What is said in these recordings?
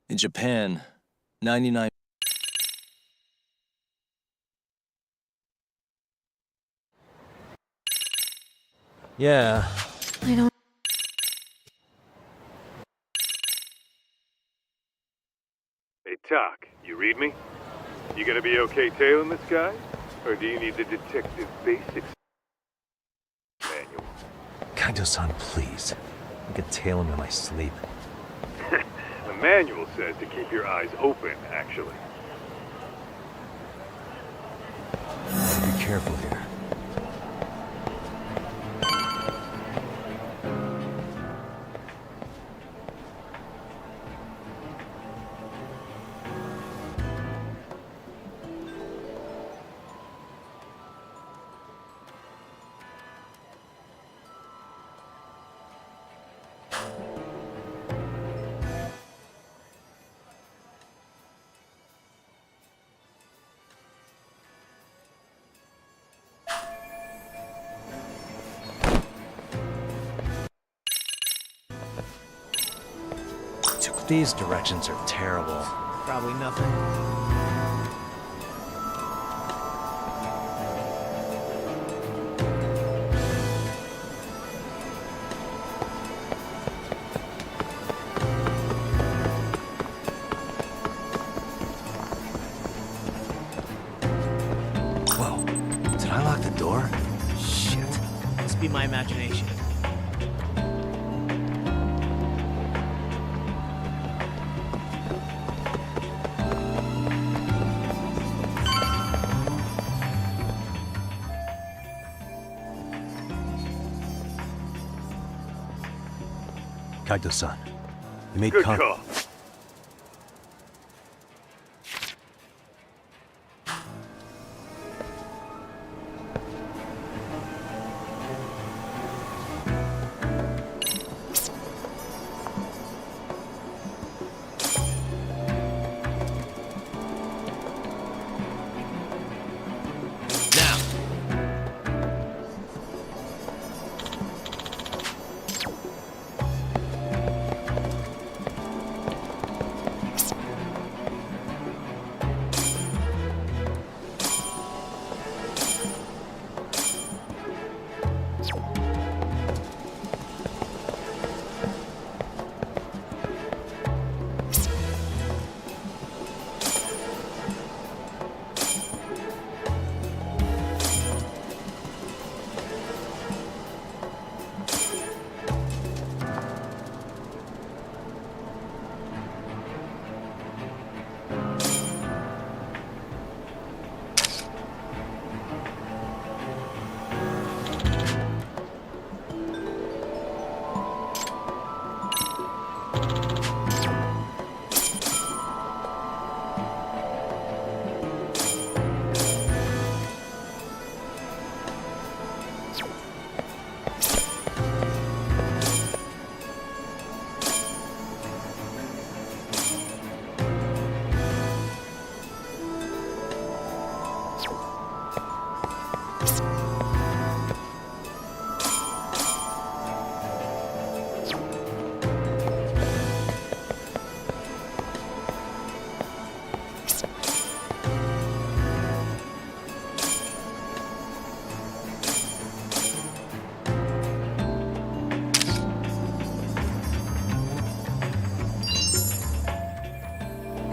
In Japan, 99... Yeah. I don't... Hey, Talk, you read me? You gonna be okay tailing this guy? Or do you need the detective basics manual? Kaito-san, please. I could tail him in my sleep. The manual says to keep your eyes open, actually. Be careful here. These directions are terrible. Probably nothing. Whoa. Did I lock the door? Shit. Must be my imagination. Kaito-san, you made Good call.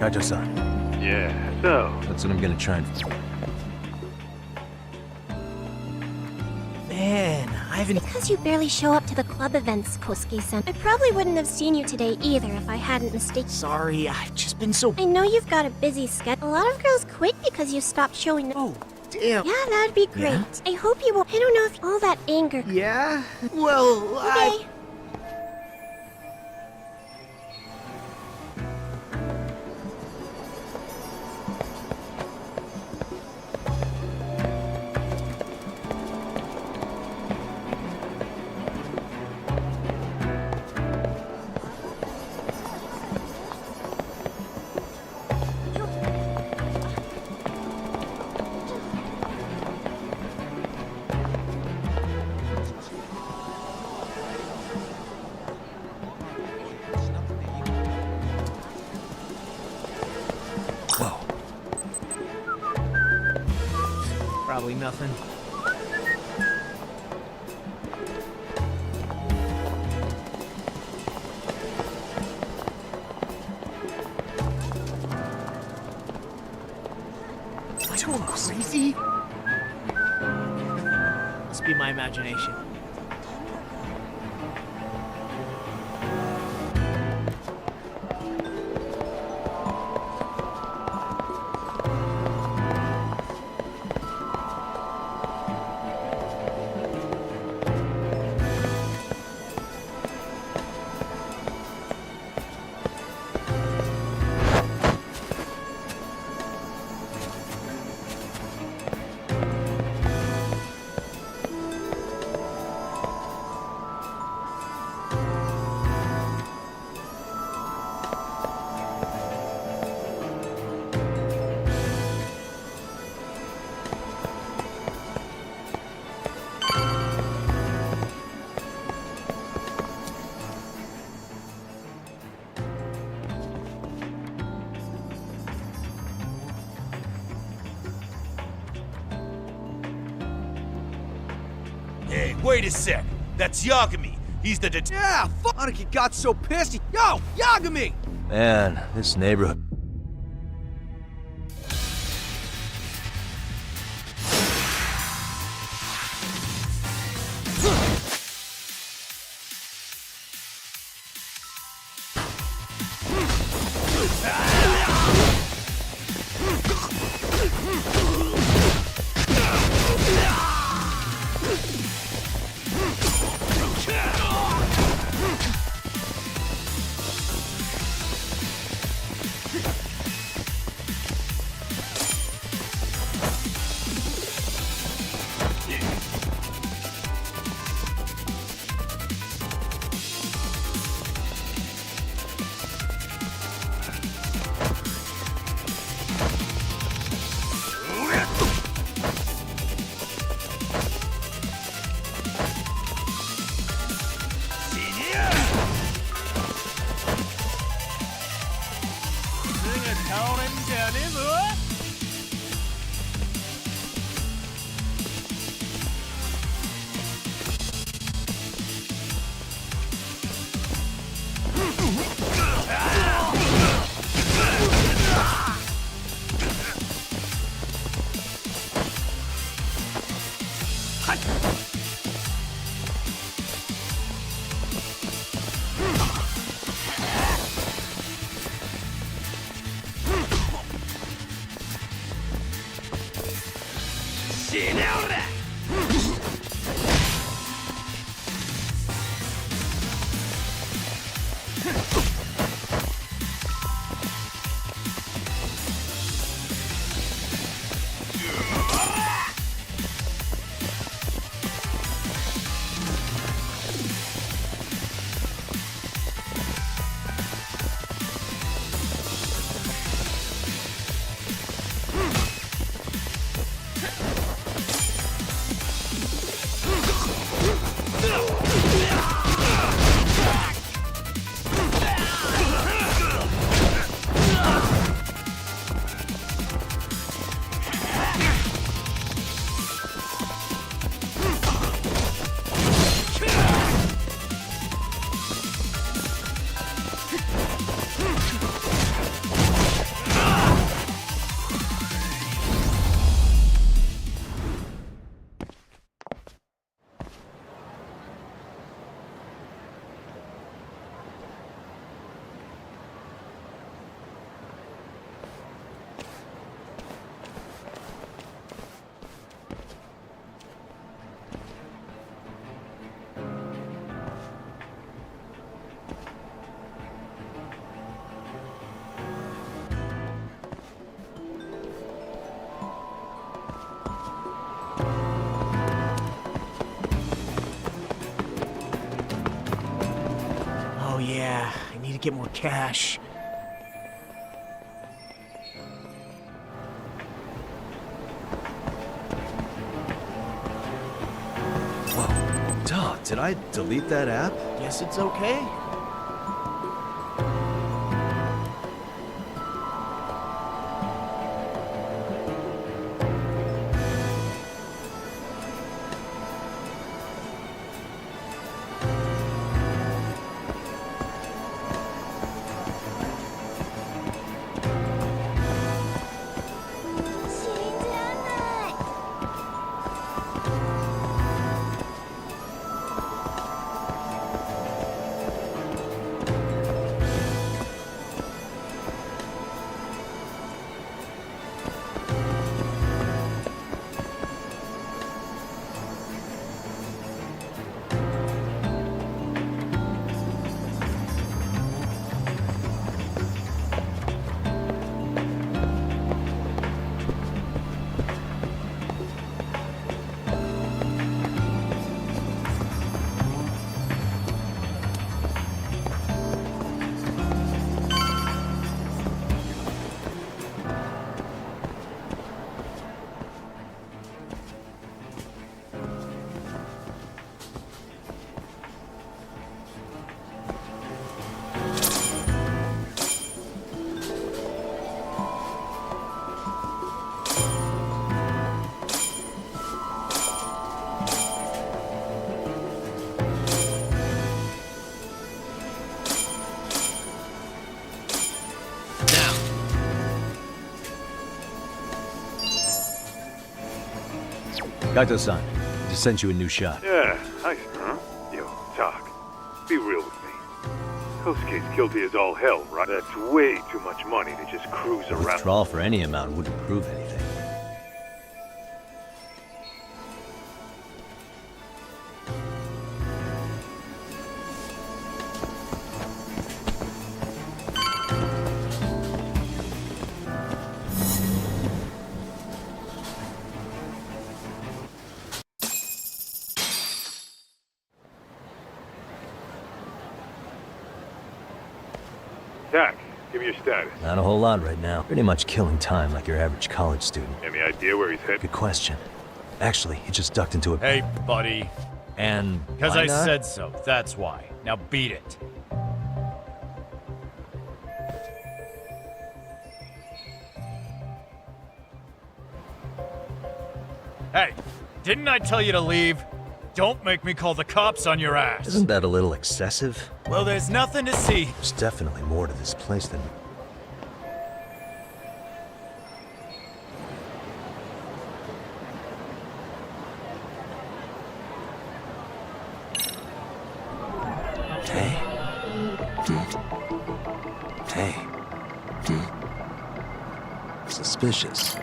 Kaito-san. Yeah, so, That's what I'm gonna try and. Man, I haven't. Because you barely show up to the club events, Kosuke-san. I probably wouldn't have seen you today either if I hadn't mistaken. Sorry, I've just been so. I know you've got a busy schedule. A lot of girls quit because you stopped showing up. Oh, damn. Yeah, that'd be great. Yeah? I hope you will. I don't know if all that anger. Yeah? Well, I. Okay. Whoa. Probably nothing. Am I going crazy? Must be my imagination. Hey, wait a sec. That's Yagami. He's the Yeah, fuck! Aniki got so pissed. Yo, Yagami! Man, this neighborhood. I need to get more cash. Whoa. Duh, did I delete that app? Guess it's okay. Gaito-san, just sent you a new shot. Yeah, nice, huh? Yo, Talk. Be real with me. Kosuke's guilty as all hell, right? That's way too much money to just cruise around. Withdrawal for any amount wouldn't prove anything. Tak, give me your status. Not a whole lot right now. Pretty much killing time like your average college student. Any idea where he's headed? Good question. Actually, he just ducked into a... Hey, buddy. And Because why I not? said so, that's why. Now beat it. Hey, didn't I tell you to leave? Don't make me call the cops on your ass. Isn't that a little excessive? Well, there's nothing to see. There's definitely more to this place than... Hey. Hey. Suspicious.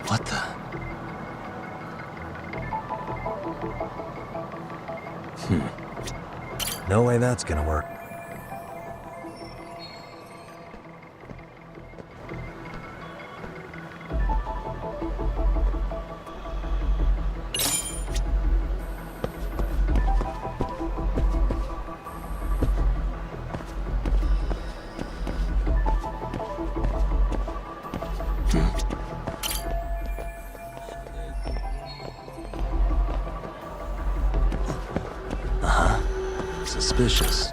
What the... No way that's gonna work. Suspicious.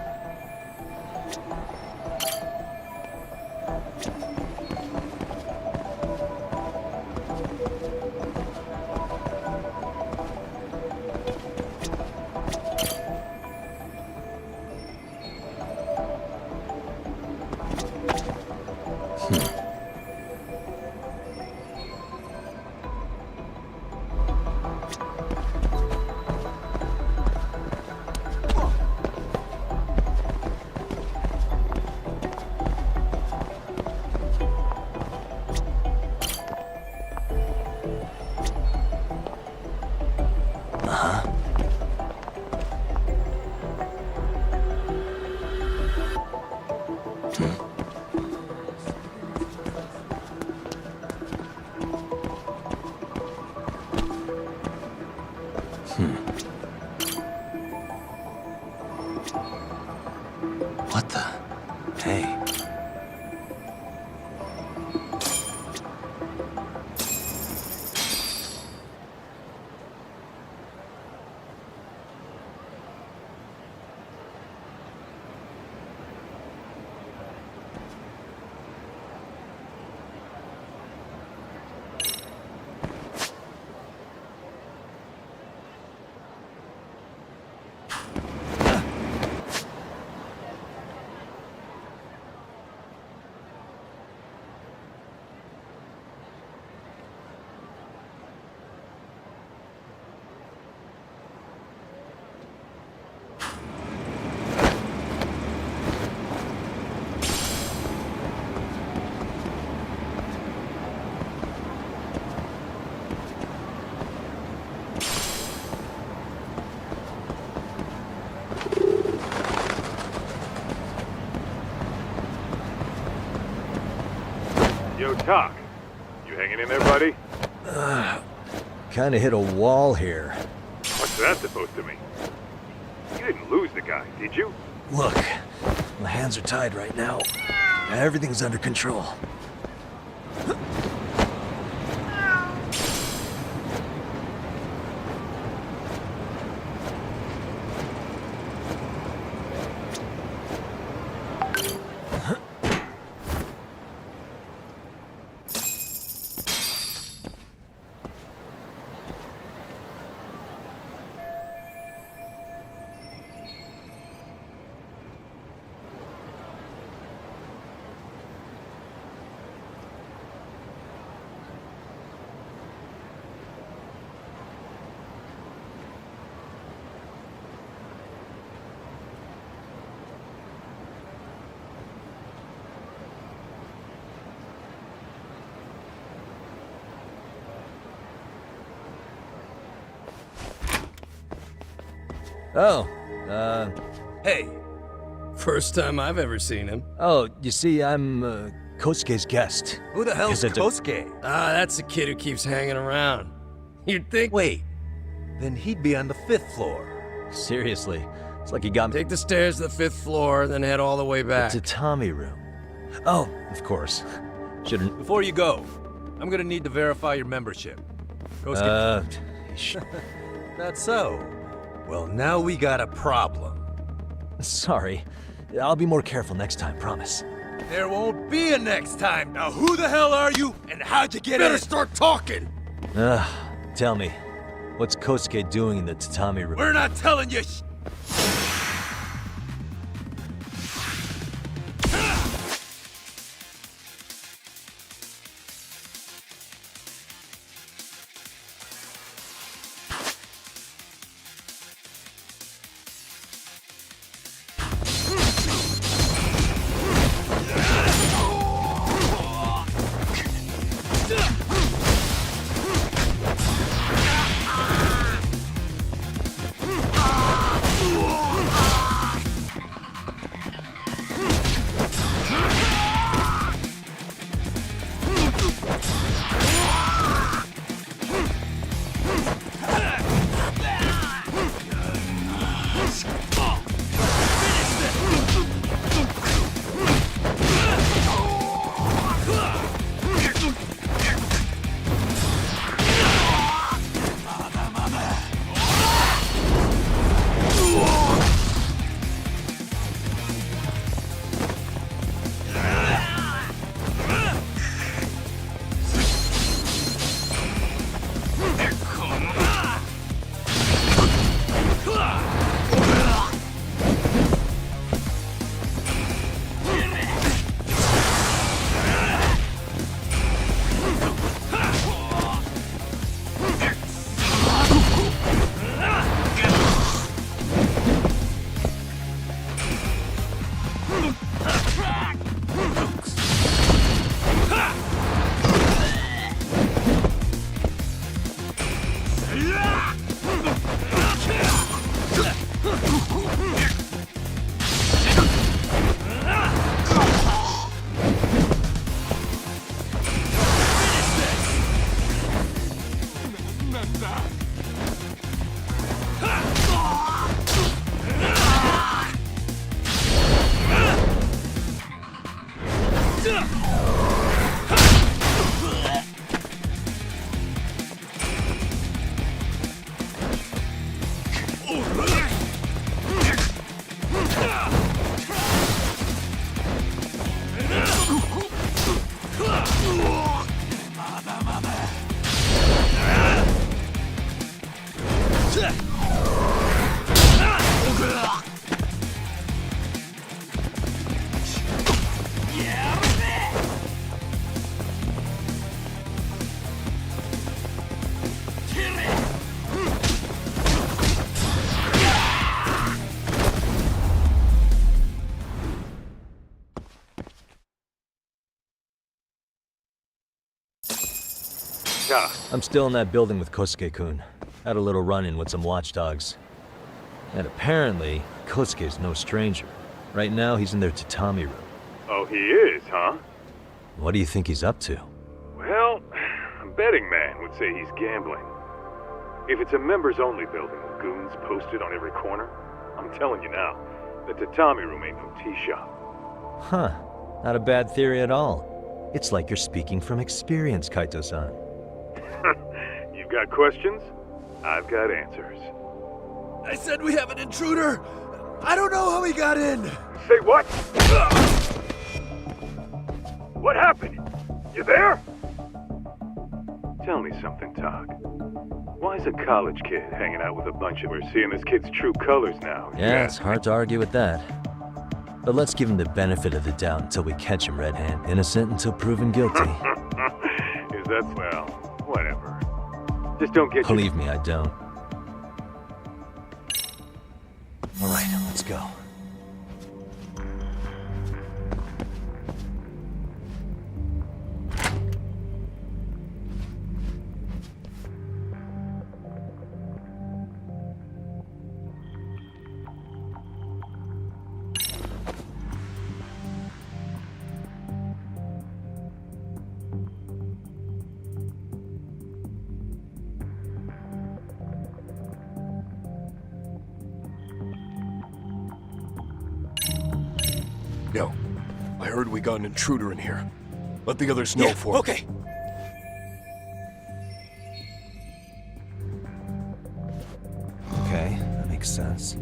What the? Hey. Yo, Talk. You hanging in there, buddy? Kinda hit a wall here. What's that supposed to mean? You didn't lose the guy, did you? Look, my hands are tied right now. Everything's under control. Oh, Hey. First time I've ever seen him. oh, you see, I'm, Kosuke's guest. Who the hell's Is it a- Kosuke? Ah, that's the kid who keeps hanging around. You'd think... Wait. Then he'd be on the 5th floor. Seriously, it's like he got me Take the stairs to the 5th floor, then head all the way back. to Tommy room. Oh, of course. Shouldn't, Before you go, I'm gonna need to verify your membership. Kosuke, that's so. Well, now we got a problem. sorry. I'll be more careful next time, promise. There won't be a next time. Now who the hell are you, and how'd you get in? Better start talking! Tell me, what's Kosuke doing in the tatami room? We're not telling you Tak. I'm still in that building with Kosuke-kun. Had a little run-in with some watchdogs. And apparently, Kosuke's no stranger. Right now, he's in their tatami room. Oh, he is, huh? What do you think he's up to? Well, a betting man would say he's gambling. If it's a members-only building with goons posted on every corner, I'm telling you now, the tatami room ain't no tea shop. Huh. Not a bad theory at all. It's like you're speaking from experience, Kaito-san. You've got questions? I've got answers. I said we have an intruder. I don't know how he got in. Say what? What happened? You there? Tell me something, Tak. Why is a college kid hanging out with a bunch of... We're seeing this kid's true colors now. Yeah, it's hard to argue with that. But let's give him the benefit of the doubt until we catch him red-handed. Innocent until proven guilty. Is that... well, whatever. Just don't get Believe me, I don't. All right, let's go. Yo, I heard we got an intruder in here. Let the others know for... Okay. Okay, that makes sense.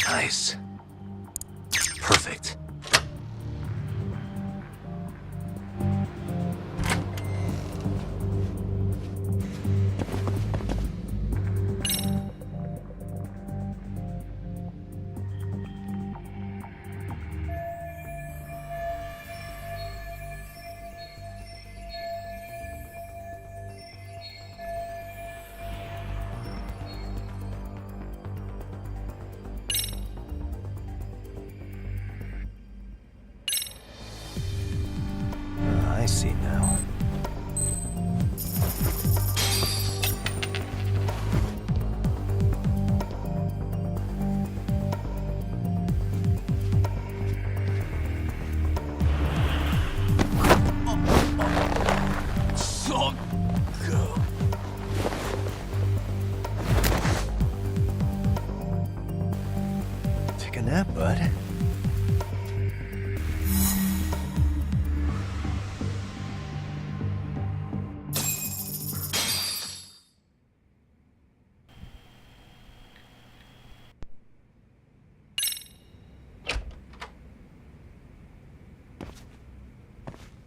Nice. Perfect. I see now. Take a nap, bud.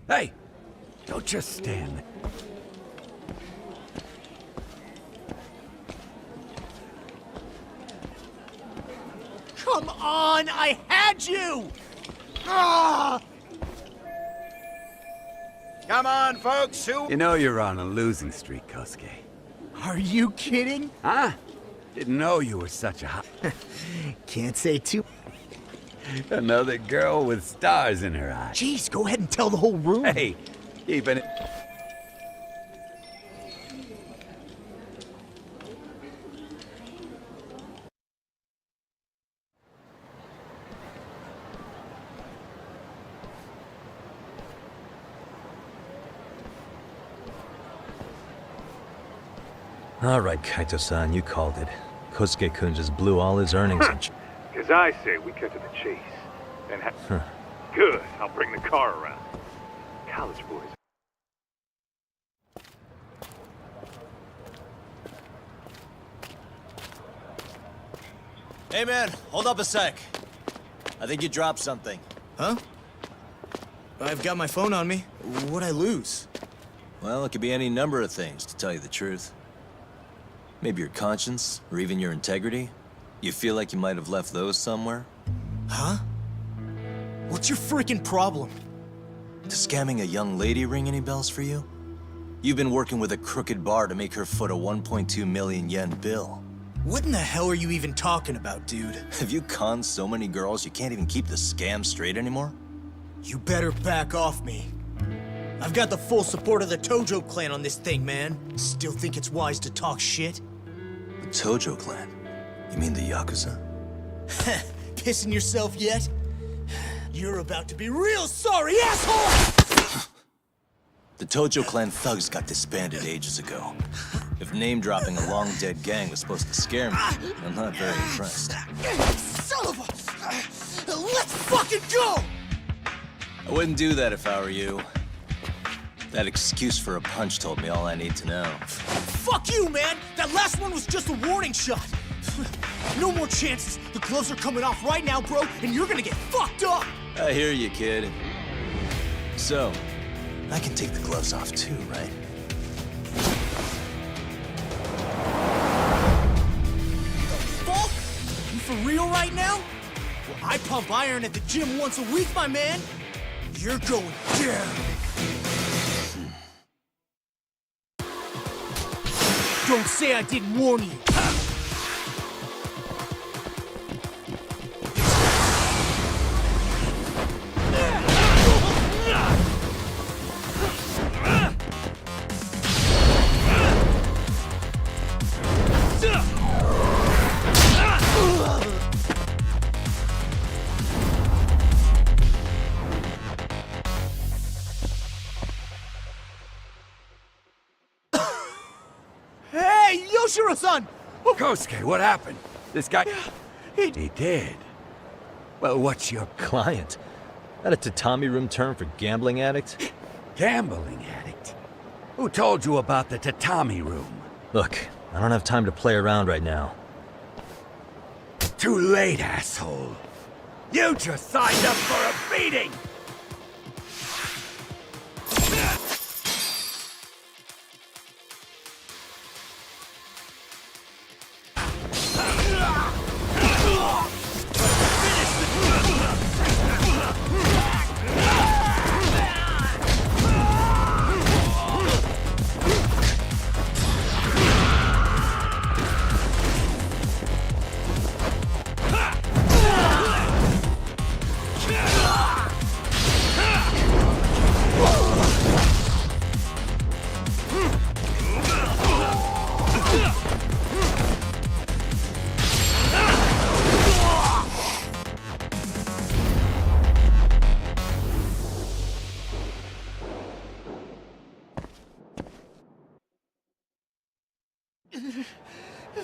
Hey, don't Oh, just stand there. Come on, I had you! Ah! Come on, folks, You know you're on a losing streak, Kosuke. Are you kidding? Huh? Didn't know you were such a hot... Can't say too. Another girl with stars in her eyes. Jeez, go ahead and tell the whole room. Hey, keeping it... All right, Kaito-san, you called it. Kosuke-kun just blew all his earnings on... As I say, we cut to the chase. And Good, I'll bring the car around. College boys. Hey man, hold up a sec. I think you dropped something. Huh? I've got my phone on me. What'd I lose? Well, it could be any number of things, to tell you the truth. Maybe your conscience, or even your integrity. You feel like you might have left those somewhere? Huh? What's your freaking problem? Does scamming a young lady ring any bells for you? You've been working with a crooked bar to make her foot a 1.2 million yen bill. What in the hell are you even talking about, dude? Have you conned so many girls you can't even keep the scam straight anymore? You better back off me. I've got the full support of the Tojo clan on this thing, man. Still think it's wise to talk shit? The Tojo clan? You mean the Yakuza? Pissing yourself yet? You're about to be real sorry, asshole! The Tojo clan thugs got disbanded ages ago. If name-dropping a long-dead gang was supposed to scare me, I'm not very impressed. Son of a... Let's fucking go! I wouldn't do that if I were you. That excuse for a punch told me all I need to know. Fuck you, man! That last one was just a warning shot! No more chances! The gloves are coming off right now, bro, and you're gonna get fucked up! I hear you, kid. So, I can take the gloves off too, right? Fuck? You for real right now? Well, I pump iron at the gym once a week, my man! You're going down! Don't say I didn't warn you! Hey, Yoshiro-san! Kosuke, what happened? This guy... He did. Well, what's your... Client? That a tatami room term for gambling addict? Gambling addict? Who told you about the tatami room? Look, I don't have time to play around right now. Too late, asshole. You just signed up for a beating!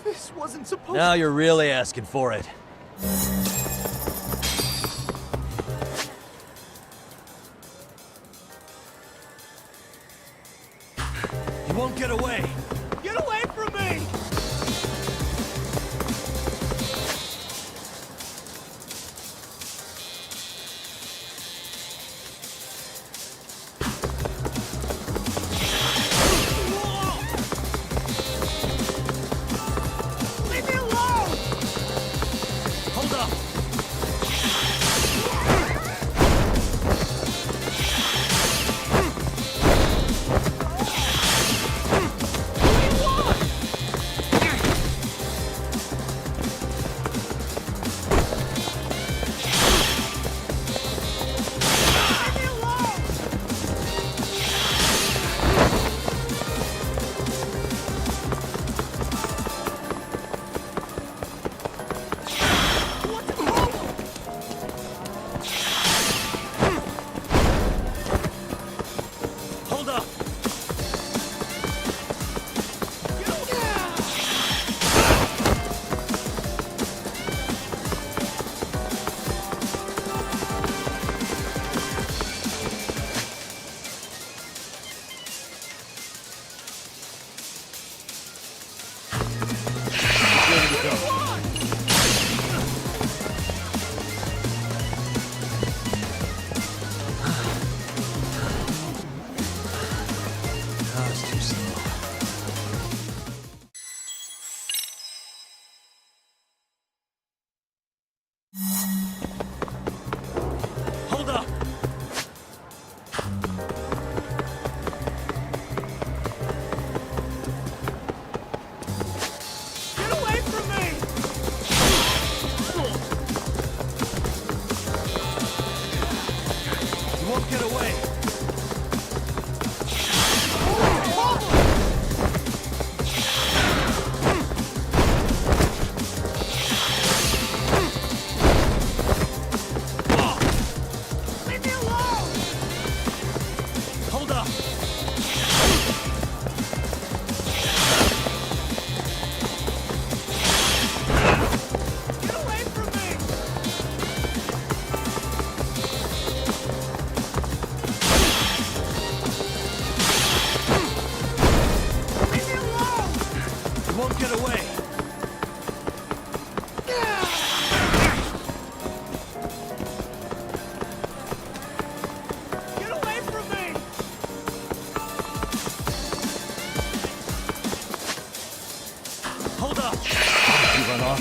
This wasn't supposed Now you're really asking for it. You won't get away! Get away from me!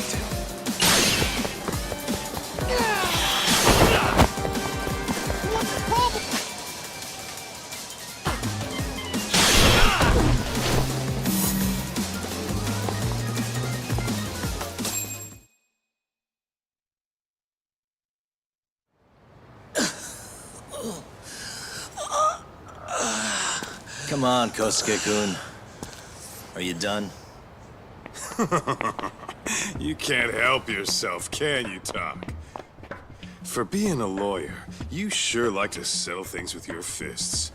detail. What's the problem? Come on, Kosuke-kun. Are you done? You can't help yourself, can you, Tak? For being a lawyer, you sure like to settle things with your fists.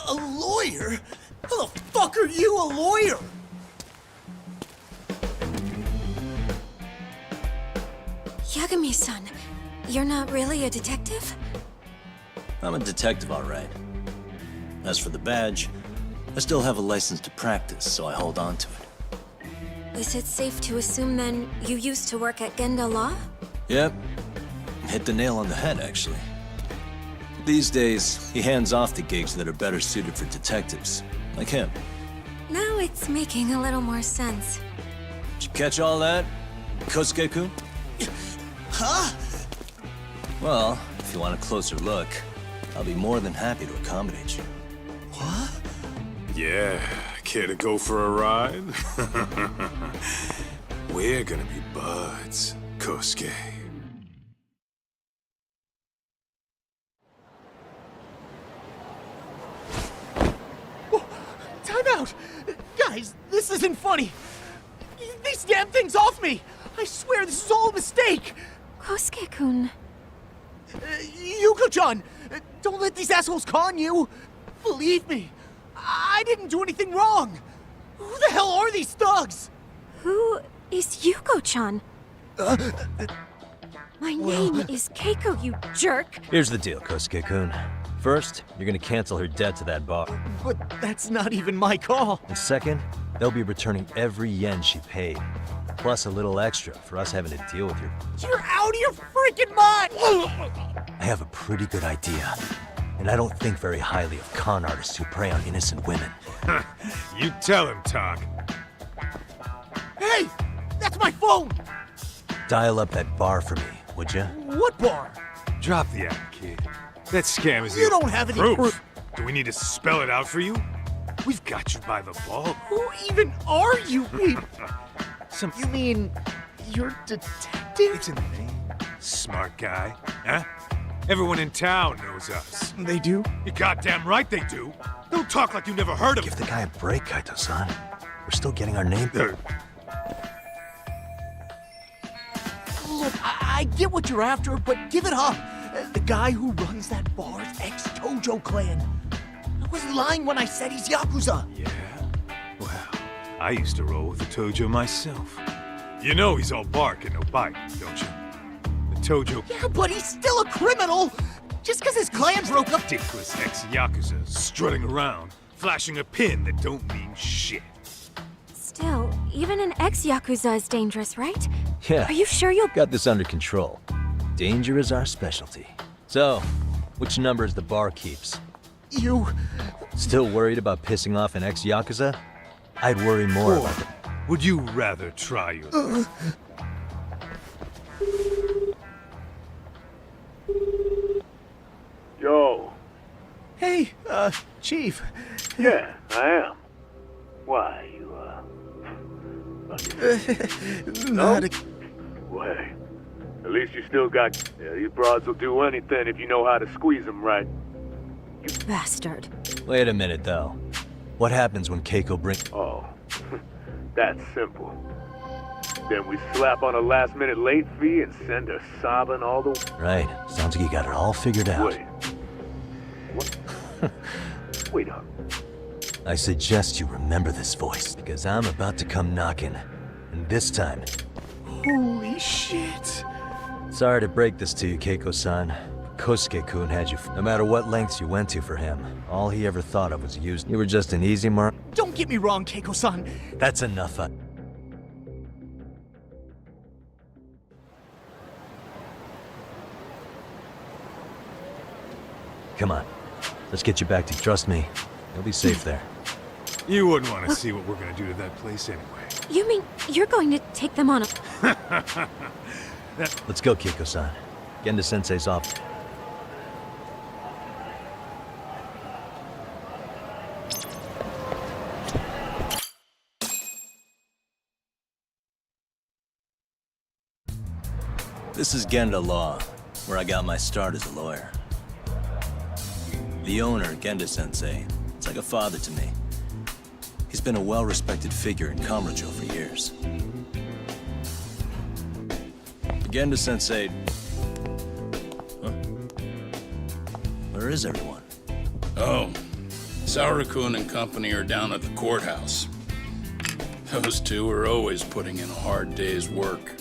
A lawyer? How the fuck are you a lawyer? Yagami-san, you're not really a detective? I'm a detective, all right. As for the badge, I still have a license to practice, so I hold on to it. Is it safe to assume then you used to work at Genda Law? Yep. Hit the nail on the head, actually. These days, he hands off to gigs that are better suited for detectives, like him. Now it's making a little more sense. Did you catch all that, Kosuke-kun? Huh? Well, if you want a closer look, I'll be more than happy to accommodate you. What? Yeah, care to go for a ride? We're gonna be buds, Kosuke. Time out! Guys, this isn't funny! These damn things off me! I swear this is all a mistake! Kosuke-kun. Yuko-chan! Don't let these assholes con you! Believe me, I didn't do anything wrong! Who the hell are these thugs? Who is Yuko-chan? My name is Keiko, you jerk! Here's the deal, Kosuke-kun. First, you're gonna cancel her debt to that bar. But that's not even my call. And second, they'll be returning every yen she paid. Plus a little extra for us having to deal with her. You're out of your freaking mind! I have a pretty good idea. And I don't think very highly of con artists who prey on innocent women. You tell him, Tak. Hey! That's my phone! Dial up that bar for me, would you? What bar? Drop the act, kid. That scam is You don't have any proof. Do we need to spell it out for you? We've got you by the ball. Who even are you people? Some You mean you're detective? It's in the name. Smart guy, huh? Everyone in town knows us. They do? You're goddamn right they do. Don't talk like you never heard of Give him. the guy a break, Kaito-san. We're still getting our name. Look, I get what you're after, but give it up. The guy who runs that bar is ex-Tojo clan. I wasn't lying when I said he's Yakuza. Yeah? Well, I used to roll with the Tojo myself. You know he's all bark and no bite, don't you? The Tojo Yeah, but he's still a criminal. Just because his clan broke up. dickless ex-Yakuza strutting around, flashing a pin that don't mean shit. Still, even an ex-Yakuza is dangerous, right? Yeah. Are you sure you'll... Got this under control. Danger is our specialty. So, which number is the bar keeps? You... Still worried about pissing off an ex-Yakuza? I'd worry more about the... Would you rather try your... Yo. Hey, Chief. Yeah, I am. Why, you, Not a... Well, hey, at least you still got... Yeah, these broads will do anything if you know how to squeeze them right. Bastard. Wait a minute, though. What happens when Keiko brings... Oh, that's simple. Then we slap on a last-minute late fee and send her sobbing all the way. Right. Sounds like you got it all figured out. Wait. What? Wait up. I suggest you remember this voice, because I'm about to come knocking. And this time... Holy shit. Sorry to break this to you, Keiko-san. Kosuke-kun had you... No matter what lengths you went to for him, all he ever thought of was using... You were just an easy mark... Don't get me wrong, Keiko-san. That's enough. Come on. Let's get you back to... Trust me. You'll be safe there. You wouldn't want to see what we're gonna do to that place anyway. You mean you're going to take them on a... Let's go, Kiko-san. Genda-sensei's off. This is Genda Law, where I got my start as a lawyer. The owner, Genda-sensei, it's like a father to me. He's been a well-respected figure in Kamurocho for years. Genda-sensei... Huh? Where is everyone? Oh, Saura-kun and company are down at the courthouse. Those two are always putting in a hard day's work.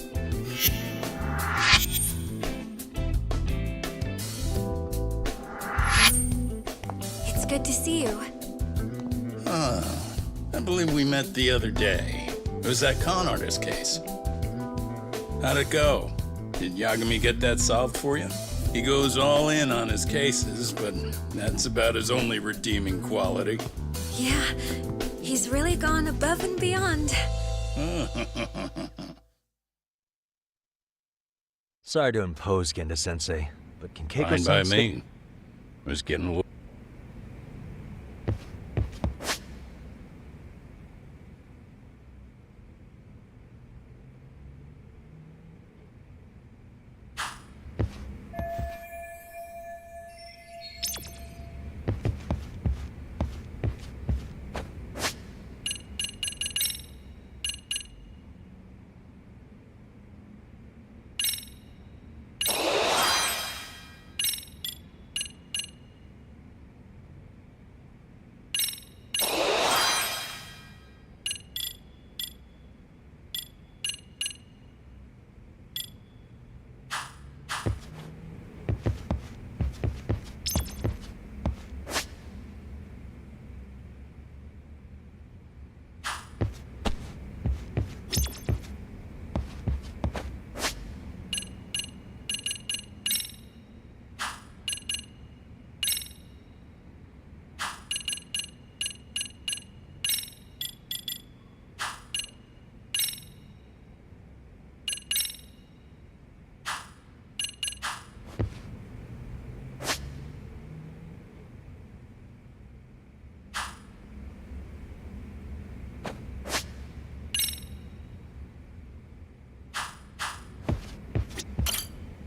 It's good to see you. I believe we met the other day. It was that con artist case. How'd it go? Did Yagami get that solved for you? He goes all in on his cases, but that's about his only redeeming quality. Yeah, he's really gone above and beyond. Sorry to impose, Genda-sensei, but can Keiko-san... Fine by me. I was getting a little...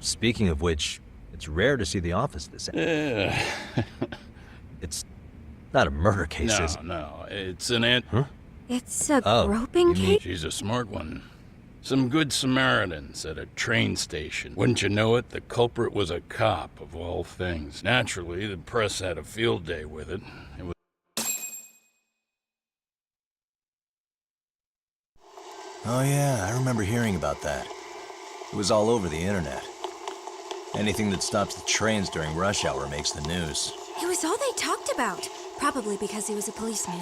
Speaking of which, it's rare to see the office this end. It's not a murder case, is it? No, it's an Huh? It's a Oh, groping you mean- case? She's a smart one. Some good Samaritans at a train station. Wouldn't you know it, the culprit was a cop, of all things. Naturally, the press had a field day with it. It was... Oh yeah, I remember hearing about that. It was all over the internet. Anything that stops the trains during rush hour makes the news. It was all they talked about. Probably because he was a policeman.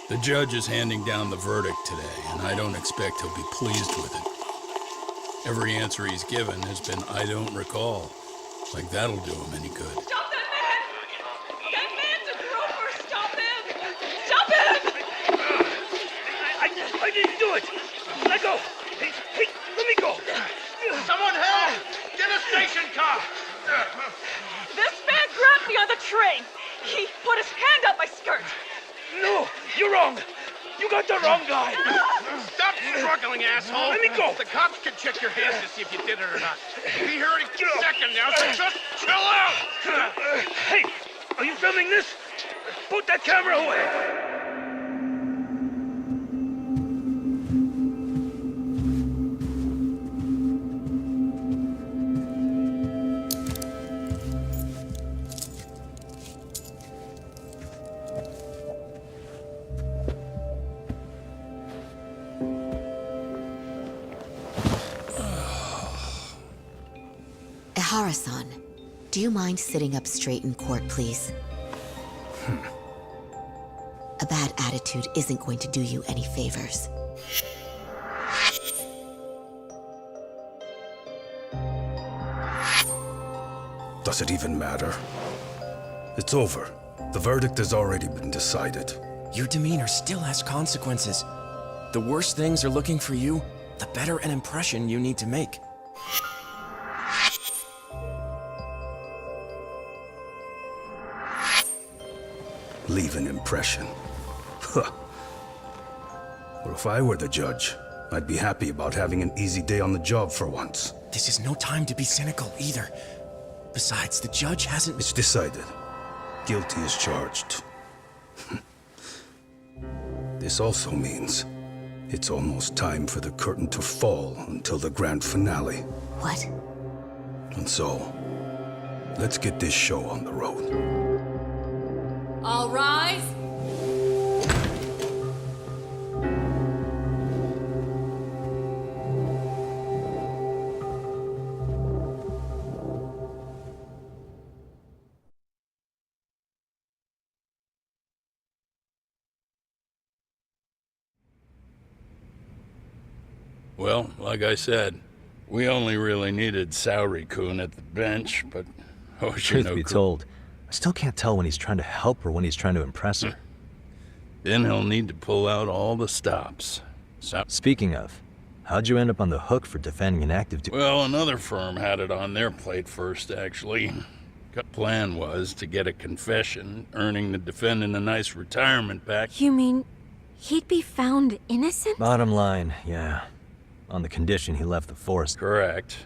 The judge is handing down the verdict today, and I don't expect he'll be pleased with it. Every answer he's given has been, I don't recall. Like that'll do him any good. Stop that man! That man's a groper! Stop him! Stop him! I didn't do it! Let go! Hey, let me go! Someone help! Get a station car! This man grabbed me on the train! He put his hand up my skirt! No! You're wrong! You got the wrong guy! Stop struggling, asshole! Let me go! The cops can check your hands to see if you did it or not. Be here any second now, so just chill out! Hey! Are you filming this? Put that camera away! Ehara-san, do you mind sitting up straight in court, please? A bad attitude isn't going to do you any favors. Does it even matter? It's over. The verdict has already been decided. Your demeanor still has consequences. The worse things are looking for you, the better an impression you need to make. Leave an impression. Huh. Well, if I were the judge, I'd be happy about having an easy day on the job for once. This is no time to be cynical either. Besides, the judge hasn't... It's decided. Guilty is charged. This also means it's almost time for the curtain to fall until the grand finale. What? And so, let's get this show on the road. All rise. Well, like I said, we only really needed Saori-kun at the bench, but Truth be told, I still can't tell when he's trying to help or when he's trying to impress her. Then he'll need to pull out all the stops. Speaking of, how'd you end up on the hook for defending an active duty? Well, another firm had it on their plate first, actually. The plan was to get a confession, earning the defendant a nice retirement pack. You mean he'd be found innocent? Bottom line, yeah. On the condition he left the force. Correct.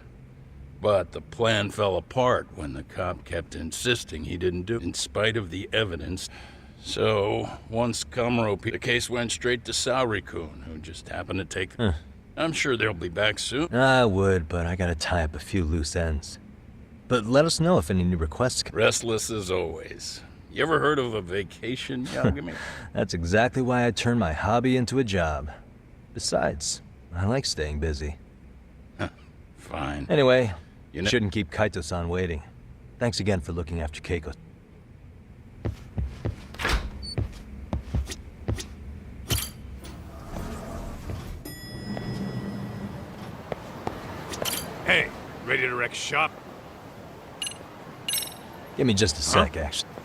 But the plan fell apart when the cop kept insisting he didn't do it, in spite of the evidence. So, once Komuro, the case went straight to Saori-kun, who just happened to take... I'm sure they'll be back soon. I would, but I gotta tie up a few loose ends. But let us know if any new requests... Restless as always. You ever heard of a vacation, Yagami? That's exactly why I turned my hobby into a job. Besides, I like staying busy. Fine. Anyway, you shouldn't keep Kaito-san waiting. Thanks again for looking after Keiko. Hey, ready to wreck shop? Give me just a sec, actually. I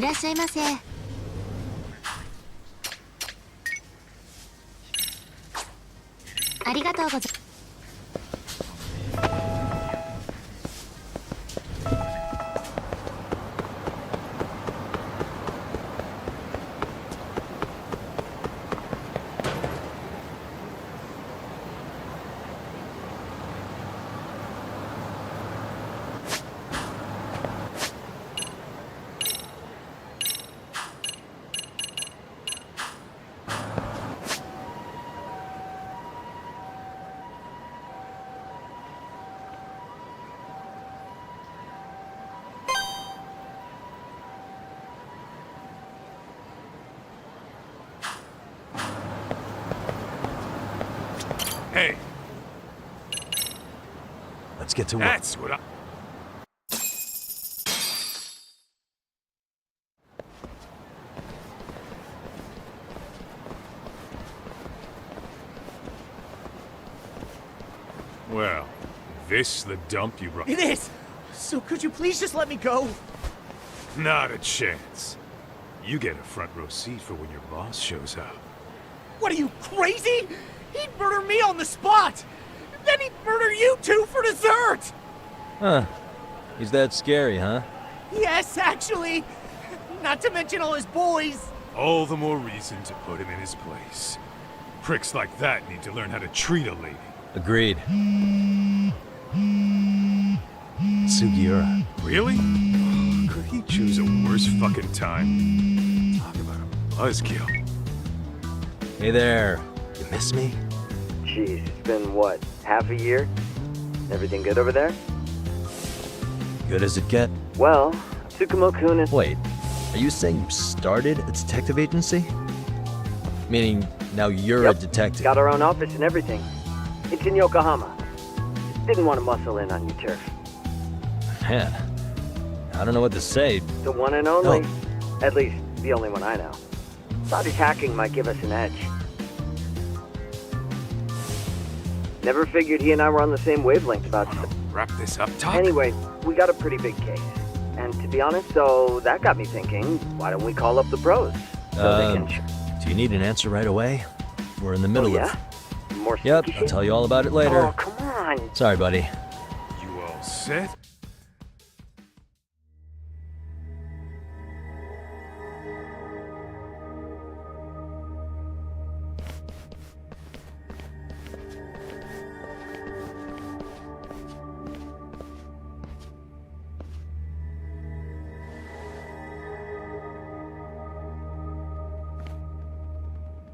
らっしゃいませ。ありがとうございます。Hey, Let's get to work. that's what I... Well, this the dump you brought? It is! So could you please just let me go? Not a chance. You get a front row seat for when your boss shows up. What are you, crazy? He'd murder me on the spot! Then he'd murder you two for dessert! Huh. He's that scary, huh? Yes, actually. Not to mention all his boys. All the more reason to put him in his place. Pricks like that need to learn how to treat a lady. Agreed. Sugiura. Really? Could he choose a worse fucking time? Talk about a buzzkill. Hey there. You miss me? Jeez, it's been what, half a year? Everything good over there? Good as it get. Well, Tsukumo-kun is... Wait, are you saying you started a detective agency? Meaning, now you're a detective. Got our own office and everything. It's in Yokohama. Didn't want to muscle in on your turf. Man, I don't know what to say. The one and only. At least, the only one I know. Thought his hacking might give us an edge. Never figured he and I were on the same wavelength about stuff. Wrap this up, Doc? Anyway, we got a pretty big case. And to be honest, so that got me thinking, why don't we call up the pros? So they can... Do you need an answer right away? We're in the middle of... More Yep, sneaky I'll shit? tell you all about it later. Oh, come on. Sorry, buddy. You all set?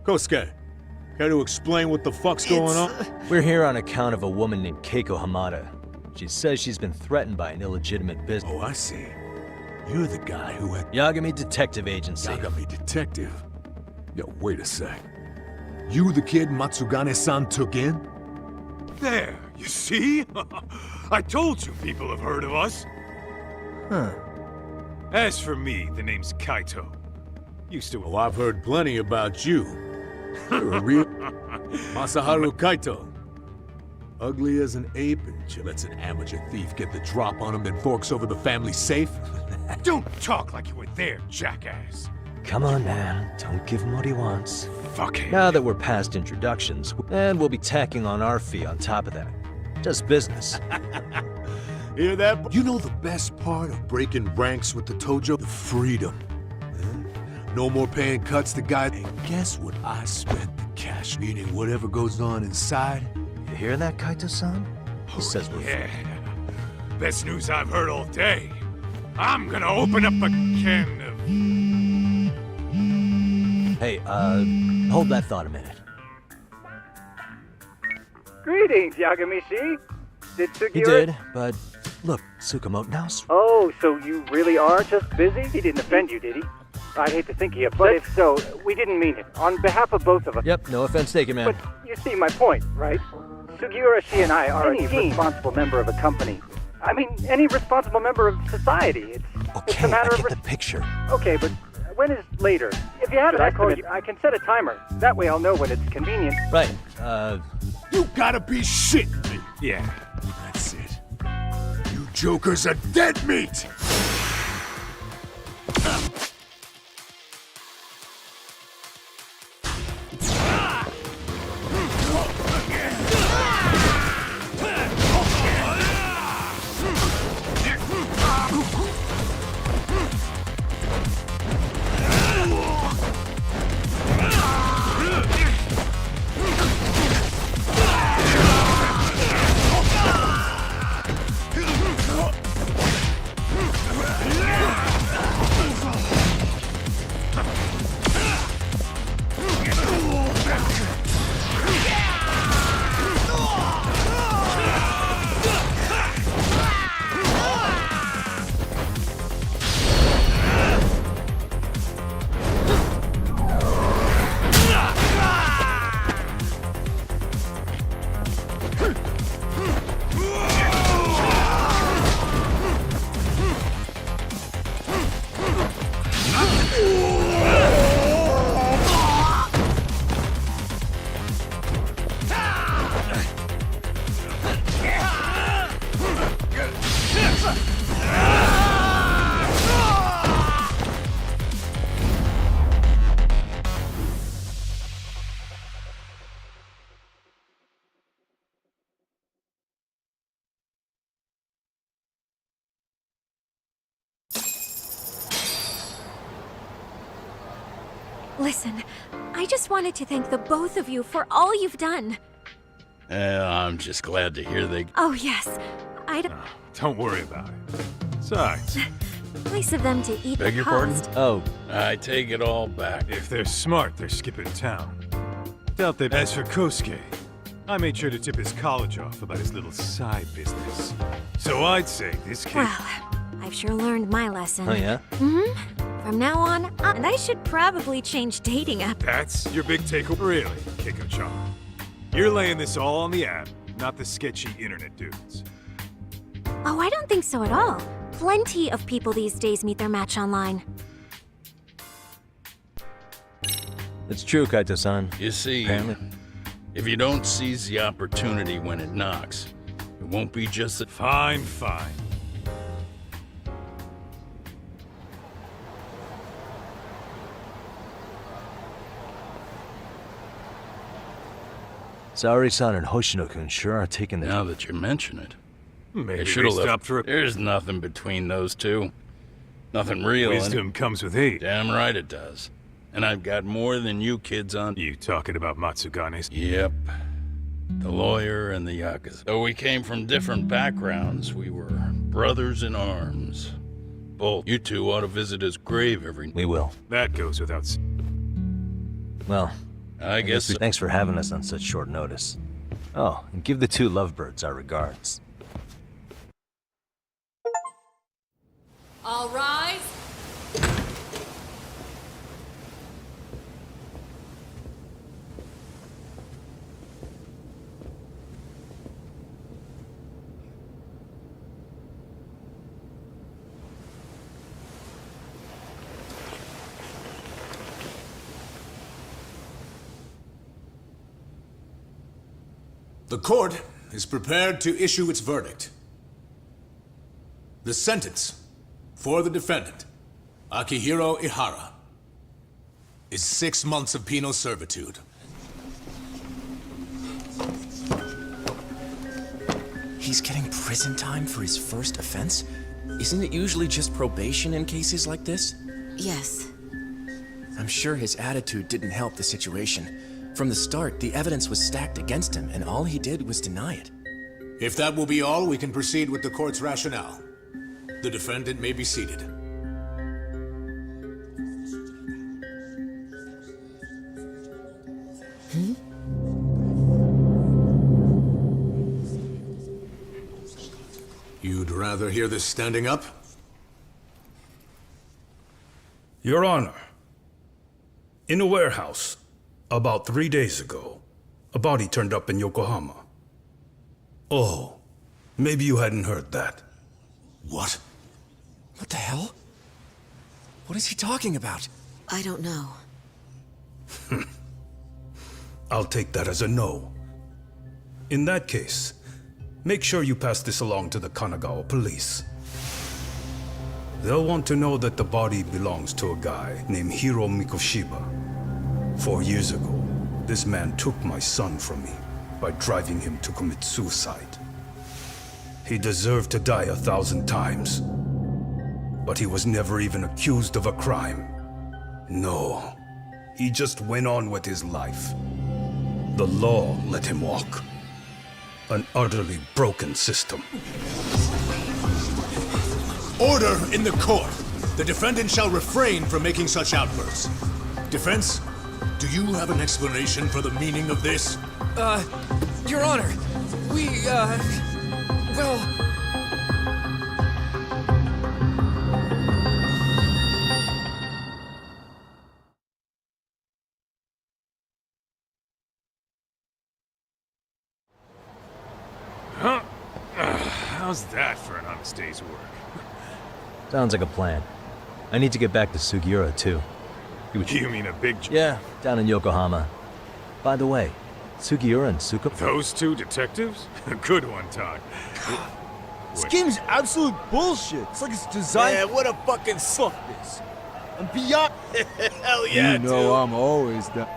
Kosuke, care to explain what the fuck's going on? We're here on account of a woman named Keiko Hamada. She says she's been threatened by an illegitimate business. Oh, I see. You're the guy who had... Yagami Detective Agency. Yagami Detective? Yo, wait a sec. You the kid Matsugane-san took in? There, you see? I told you people have heard of us. Huh. As for me, the name's Kaito. Used to... Oh, I've heard plenty about you. You're a real... Masaharu Kaito. Ugly as an ape and lets an amateur thief get the drop on him, then forks over the family safe? Don't talk like you were there, jackass. Come on, man. Don't give him what he wants. Fuck it. Now that we're past introductions, and we'll be tacking on our fee on top of that. Just business. Hear that? You know the best part of breaking ranks with the Tojo? The freedom. No more paying cuts to guys. And guess what I spent the cash, meaning whatever goes on inside? You hear that, Kaito-san? He says we're Yeah. Best news I've heard all day. I'm gonna open up a can of... Hey, hold that thought a minute. Greetings, Yagami-shi. Did Sugiura... He did, but look, Tsukumo, now... Oh, so you really are just busy? He didn't offend you, did he? I hate to think he upset. But if so, we didn't mean it. On behalf of both of us. Yep, no offense taken, man. But you see my point, right? Sugiura, she and I are any responsible member of a company. I mean, any responsible member of society. It's a matter of... the picture. Okay, but when is later? If you have an estimate, I can set a timer. That way I'll know when it's convenient. Right, You gotta be shitting me! Yeah. That's it. You jokers are dead meat! Listen, I just wanted to thank the both of you for all you've done. I'm just glad to hear they... Oh, yes. Don't worry about it. Besides, Nice of them to eat Beg the your pardon? cost. Oh. I take it all back. if they're smart, they're skipping town. Doubt they. As for Kosuke, I made sure to tip his college off about his little side business. So I'd say this kid. Well, I've sure learned my lesson. Oh, yeah? Mm-hmm. From now on, and I should probably change dating app. That's your big takeaway? Really, Kiko-chan. You're laying this all on the app, not the sketchy internet dudes. Oh, I don't think so at all. Plenty of people these days meet their match online. It's true, Kaito-san. You see, Apparently. if you don't seize the opportunity when it knocks, it won't be just a... Fine, fine. Saori-san and Hoshino-kun sure are taking their... Now that you mention it. Maybe should have they left. stopped for a... There's nothing between those two. Nothing real. Wisdom comes with age. Damn right it does. And I've got more than you kids on... You talking about Matsugane's? Yep. The lawyer and the Yakuza. Though we came from different backgrounds, we were brothers in arms. Both. You two ought to visit his grave every... We will. That goes without... Well, I guess... Thanks for having us on such short notice. Oh, and give the two lovebirds our regards. All rise. The court is prepared to issue its verdict. The sentence for the defendant, Akihiro Ihara, is 6 months of penal servitude. He's getting prison time for his first offense? Isn't it usually just probation in cases like this? Yes. I'm sure his attitude didn't help the situation. From the start, the evidence was stacked against him, and all he did was deny it. If that will be all, we can proceed with the court's rationale. The defendant may be seated. You'd rather hear this standing up? Your Honor, in a warehouse, about 3 days ago, a body turned up in Yokohama. Oh, maybe you hadn't heard that. What? What the hell? What is he talking about? I don't know. I'll take that as a no. In that case, make sure you pass this along to the Kanagawa police. They'll want to know that the body belongs to a guy named Hiro Mikoshiba. 4 years ago, this man took my son from me by driving him to commit suicide. He deserved to die 1,000 times, but he was never even accused of a crime. No, he just went on with his life. The law let him walk. An utterly broken system. Order in the court! The defendant shall refrain from making such outbursts. Defense, do you have an explanation for the meaning of this? Your Honor, well... How's that for an honest day's work? Sounds like a plan. I need to get back to Sugiura, too. You mean a big... Yeah, down in Yokohama. By the way, Sugiura and Tsukuba... Those two detectives? Good one, Todd. This game's absolute bullshit. It's like it's designed... Yeah, what a fucking... Fuck this. I'm beyond... Hell yeah, You know I'm always down.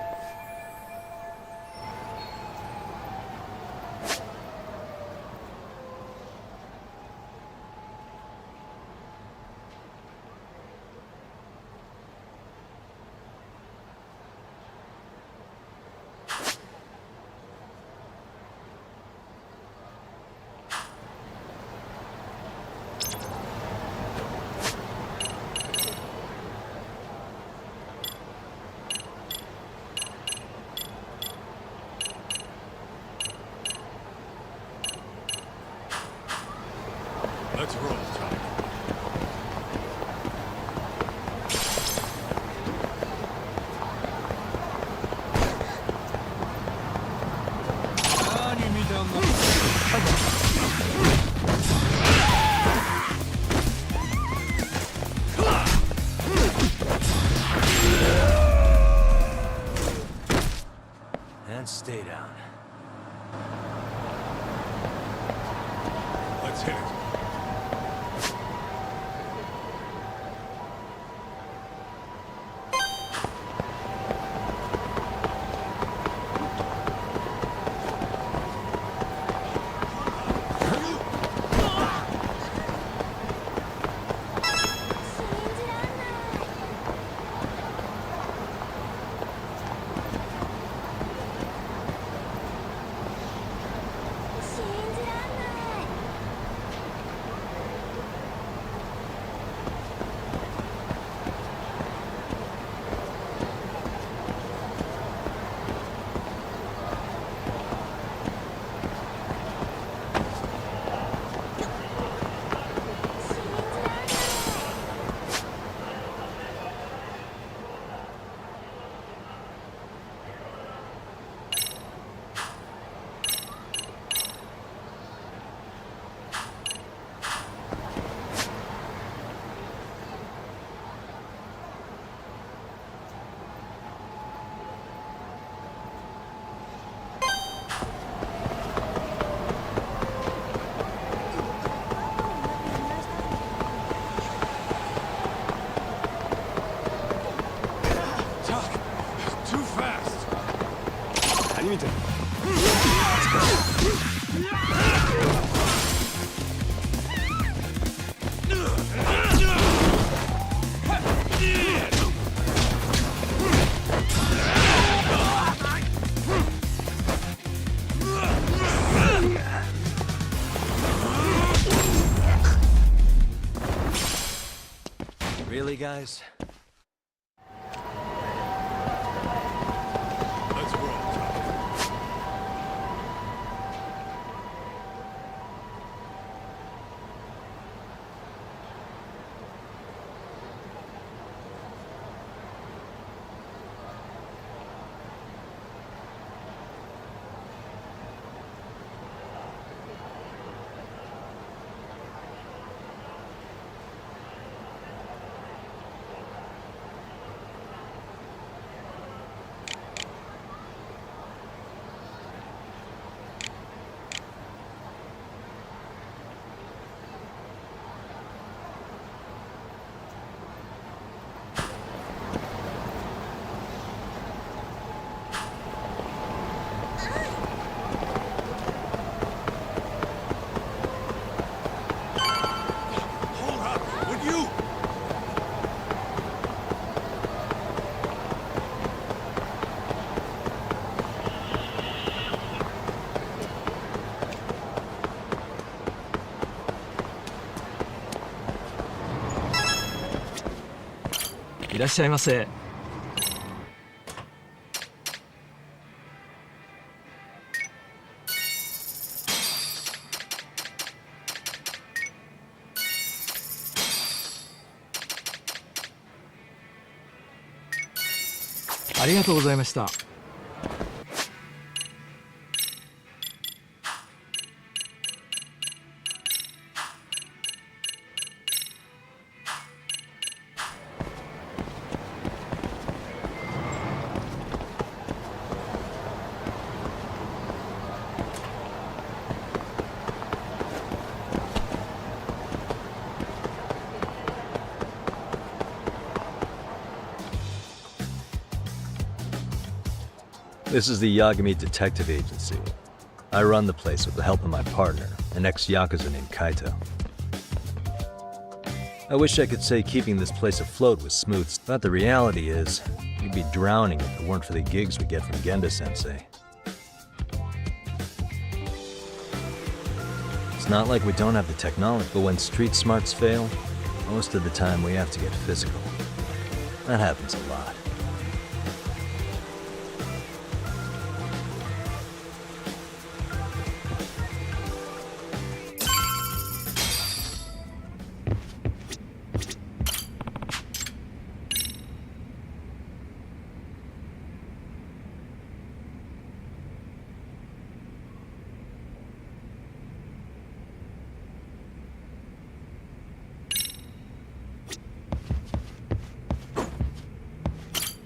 見て。Really, guys? Let's roll, Tommy.いらっしゃいませ。ありがとうございました。This is the Yagami Detective Agency. I run the place with the help of my partner, an ex-Yakuza named Kaito. I wish I could say keeping this place afloat was smooth, but the reality is, we'd be drowning if it weren't for the gigs we get from Genda-sensei. It's not like we don't have the technology, but when street smarts fail, most of the time we have to get physical. That happens a lot.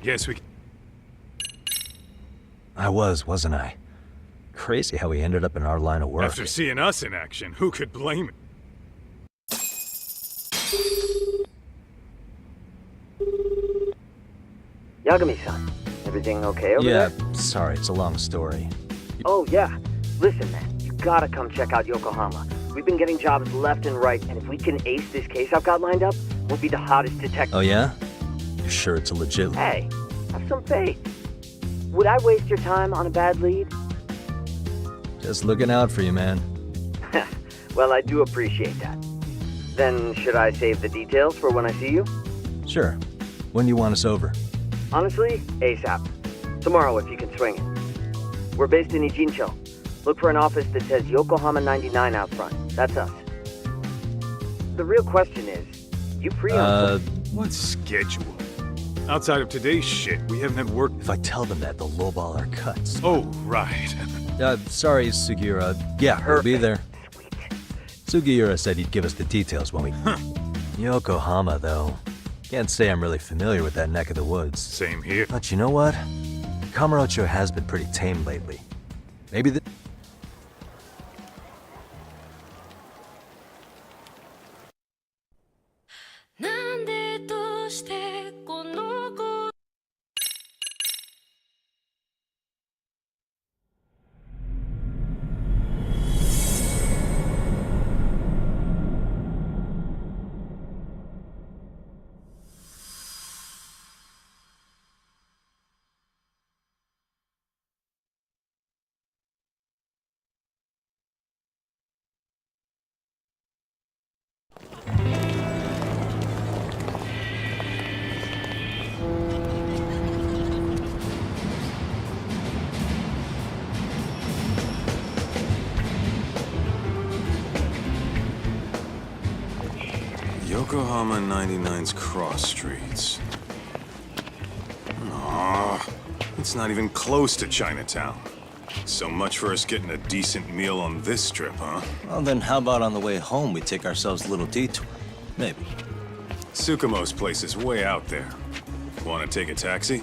Guess we. I wasn't I? Crazy how we ended up in our line of work. After seeing us in action, who could blame it? Yagami-san, everything okay over Yeah, there? sorry, it's a long story. Oh, yeah. Listen, man, you gotta come check out Yokohama. We've been getting jobs left and right, and if we can ace this case I've got lined up, we'll be the hottest detective. Oh yeah? You're sure it's a legit... Hey, have some faith. Would I waste your time on a bad lead? Just looking out for you, man. Well, I do appreciate that. Then, should I save the details for when I see you? Sure. When do you want us over? Honestly, ASAP. Tomorrow if you can swing it. We're based in Ijincho. Look for an office that says Yokohama 99 out front. That's us. The real question is, you free on... What schedule? Outside of today's shit, we haven't had work. If I tell them that, they'll lowball our cuts. Oh, right. Sorry, Sugiura. Yeah, we'll be there. Sugiura said he'd give us the details when we... Yokohama, though. Can't say I'm really familiar with that neck of the woods. Same here. But you know what? Kamurocho has been pretty tame lately. Maybe the... Yokohama 99's cross streets. Aw, it's not even close to Chinatown. So much for us getting a decent meal on this strip, huh? Well, then how about on the way home we take ourselves a little detour? Maybe. Tsukumo's place is way out there. Want to take a taxi?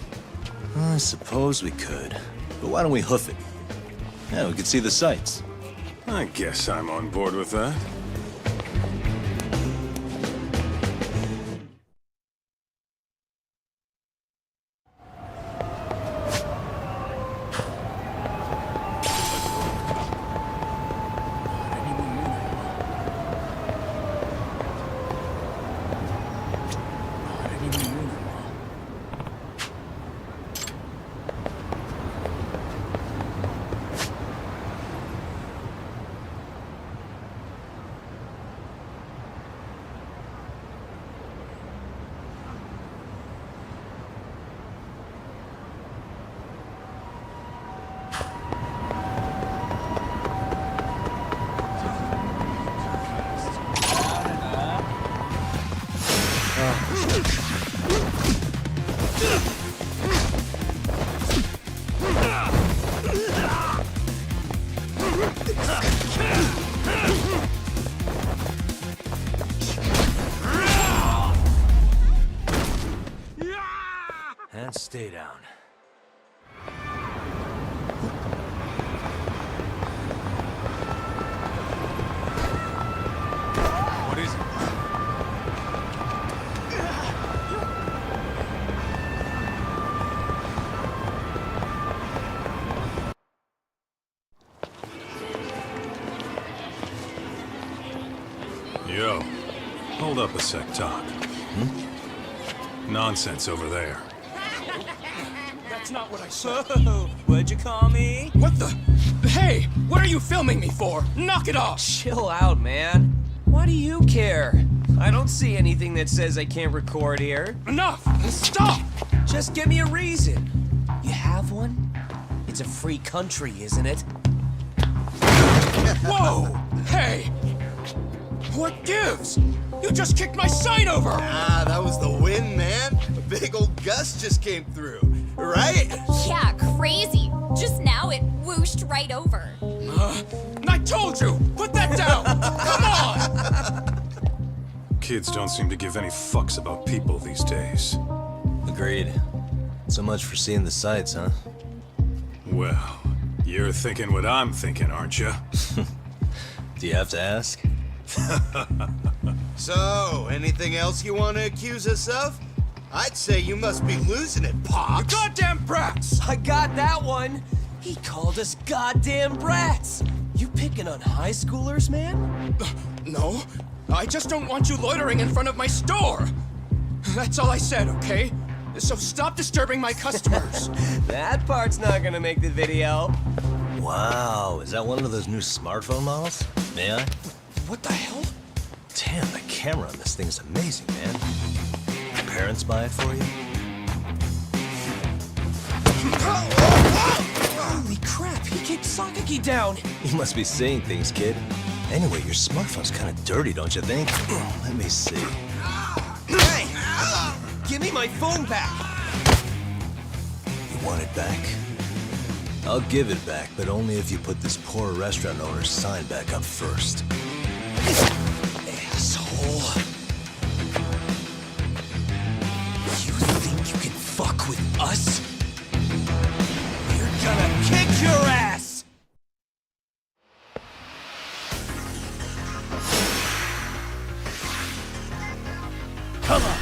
I suppose we could. But why don't we hoof it? Yeah, we could see the sights. I guess I'm on board with that. And stay down. What is it? Yo, hold up a sec, Talk. Nonsense over there. That's not what I said. What'd you call me? What the? Hey, what are you filming me for? Knock it off! Chill out, man. Why do you care? I don't see anything that says I can't record here. Enough! Stop! Just give me a reason. You have one? It's a free country, isn't it? Whoa! Hey! What gives? You just kicked my sign over! Ah, that was the wind, man. A big old gust just came through, right? Yeah, crazy. Just now it whooshed right over. I told you! Put that down! Come on! Kids don't seem to give any fucks about people these days. Agreed. So much for seeing the sights, huh? Well, you're thinking what I'm thinking, aren't you? Do you have to ask? So, anything else you want to accuse us of? I'd say you must be losing it, Pops. You goddamn brats! I got that one! He called us goddamn brats! You picking on high schoolers, man? No, I just don't want you loitering in front of my store! That's all I said, okay? So stop disturbing my customers! That part's not gonna make the video. Wow, is that one of those new smartphone models? May I? What the hell? Damn, the camera on this thing's amazing, man. Your parents buy it for you? Holy crap, he kicked Sakaki down! You must be seeing things, kid. Anyway, your smartphone's kind of dirty, don't you think? Let me see. Hey! Give me my phone back! You want it back? I'll give it back, but only if you put this poor restaurant owner's sign back up first. Asshole. You think you can fuck with us? We're gonna kick your ass! Come on!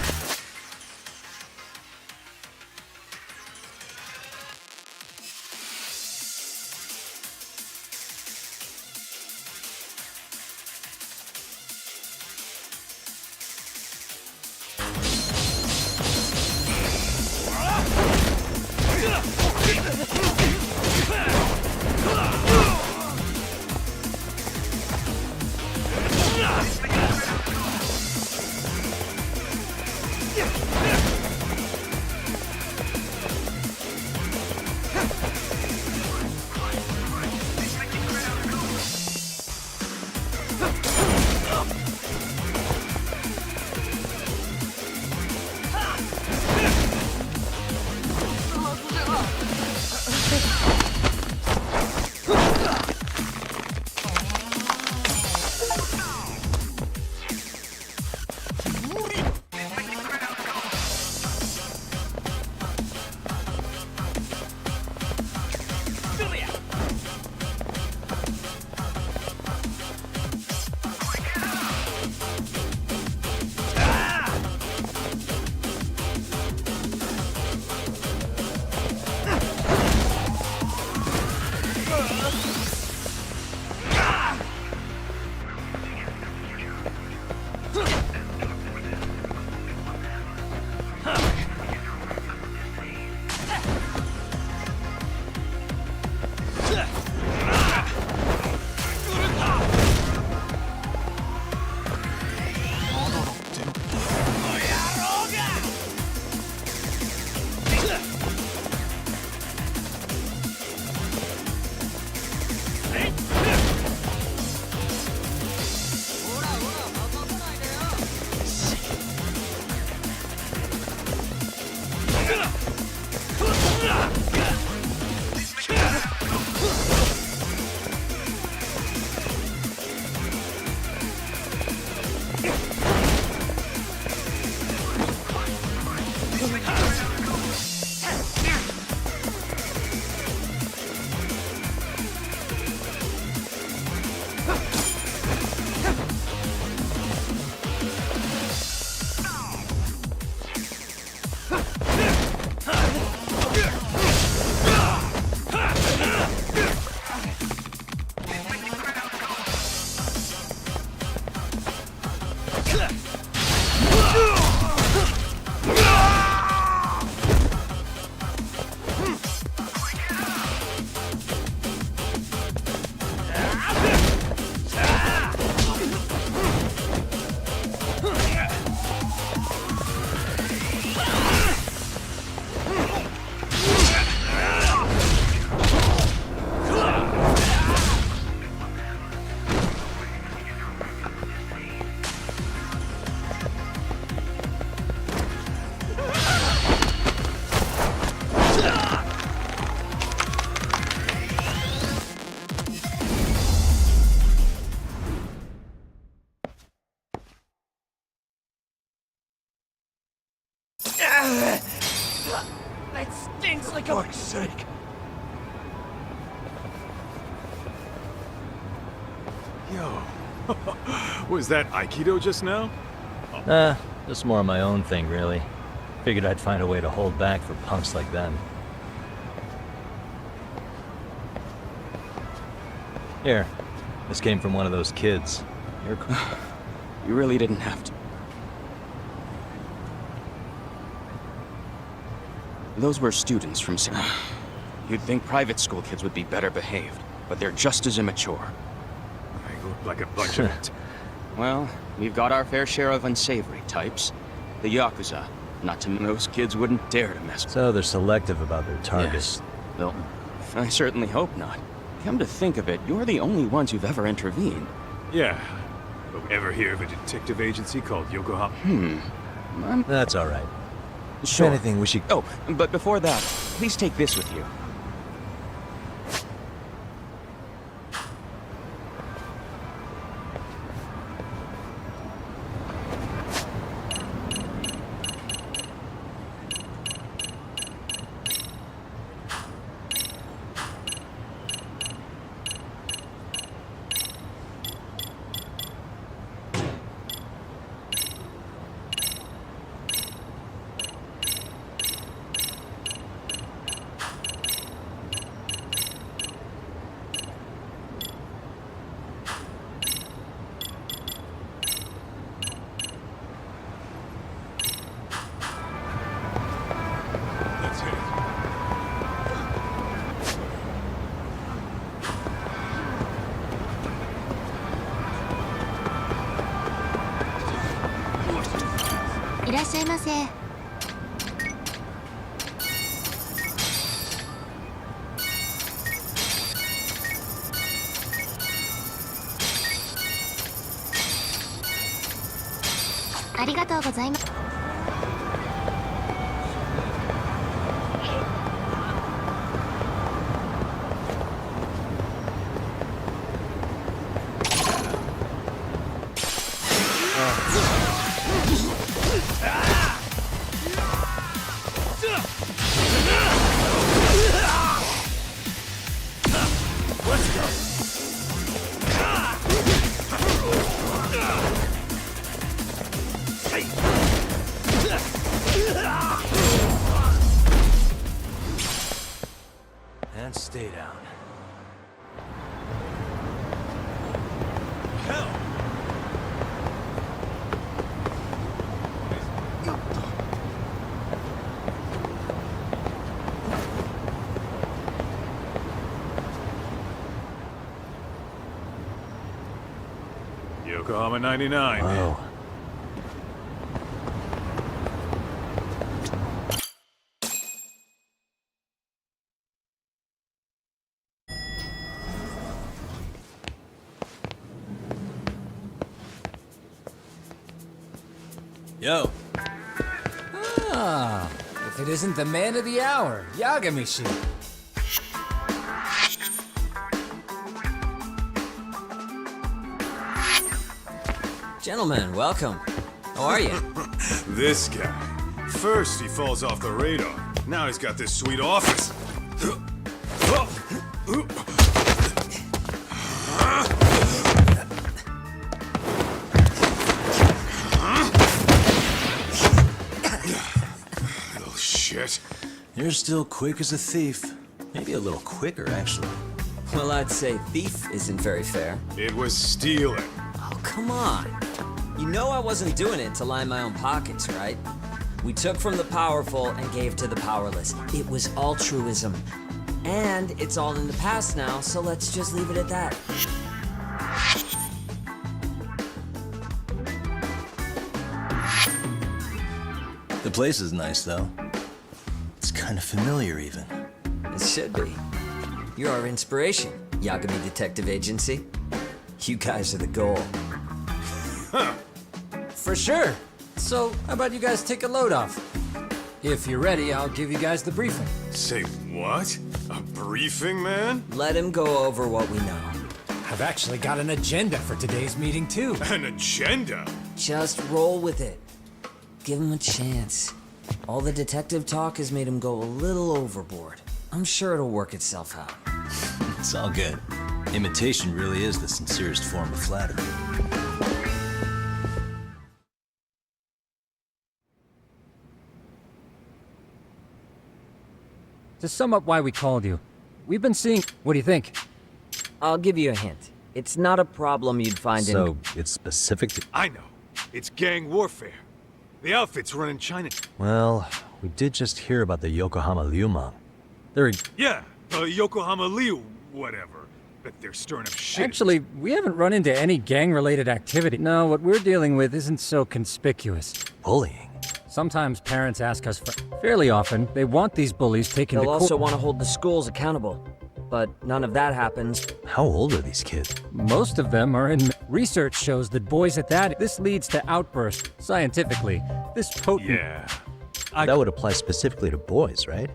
That stinks like a... For fuck's sake. Yo. Was that Aikido just now? Just more of my own thing, really. Figured I'd find a way to hold back for punks like them. Here, this came from one of those kids. You're cool. You really didn't have to. Those were students from... You'd think private school kids would be better behaved, but they're just as immature. They look like a bunch of... Well, we've got our fair share of unsavory types. The Yakuza. Not to mention those kids wouldn't dare to mess with. So they're selective about their targets. Yes. Well, I certainly hope not. Come to think of it, you're the only ones who've ever intervened. Yeah. But ever hear of a detective agency called Yokohama? That's all right. Sure. If anything, we should... Oh, but before that, please take this with you. And stay down. Yokohama 99. Whoa. Yo. Ah, if it isn't the man of the hour, Yagami-shi. Gentlemen, welcome. How are you? This guy. First he falls off the radar. Now he's got this sweet office. Little shit. You're still quick as a thief. Maybe a little quicker, actually. Well, I'd say thief isn't very fair. It was stealing. Oh, come on. You know I wasn't doing it to line my own pockets, right? We took from the powerful and gave to the powerless. It was altruism. And it's all in the past now, so let's just leave it at that. The place is nice, though. It's kind of familiar, even. It should be. You're our inspiration, Yagami Detective Agency. You guys are the goal. Huh. For sure. So, how about you guys take a load off? If you're ready, I'll give you guys the briefing. Say what? A briefing, man? Let him go over what we know. I've actually got an agenda for today's meeting, too. An agenda? Just roll with it. Give him a chance. All the detective talk has made him go a little overboard. I'm sure it'll work itself out. It's all good. Imitation really is the sincerest form of flattery. To sum up why we called you, we've been seeing... What do you think? I'll give you a hint. It's not a problem you'd find in... So, it's specific to... I know. It's gang warfare. The outfit's running China. Well, we did just hear about the Yokohama Liumang. They're... Yeah, the Yokohama Liu, whatever. Bet they're stirring up shit. Actually, we haven't run into any gang-related activity. No, what we're dealing with isn't so conspicuous. Bullying? Sometimes parents ask us for... Fairly often, they want these bullies taken to They'll court. also want to hold the schools accountable. But none of that happens. How old are these kids? Most of them are in... Research shows that boys at that... This leads to outbursts. Scientifically, this potent... Yeah. That would apply specifically to boys, right?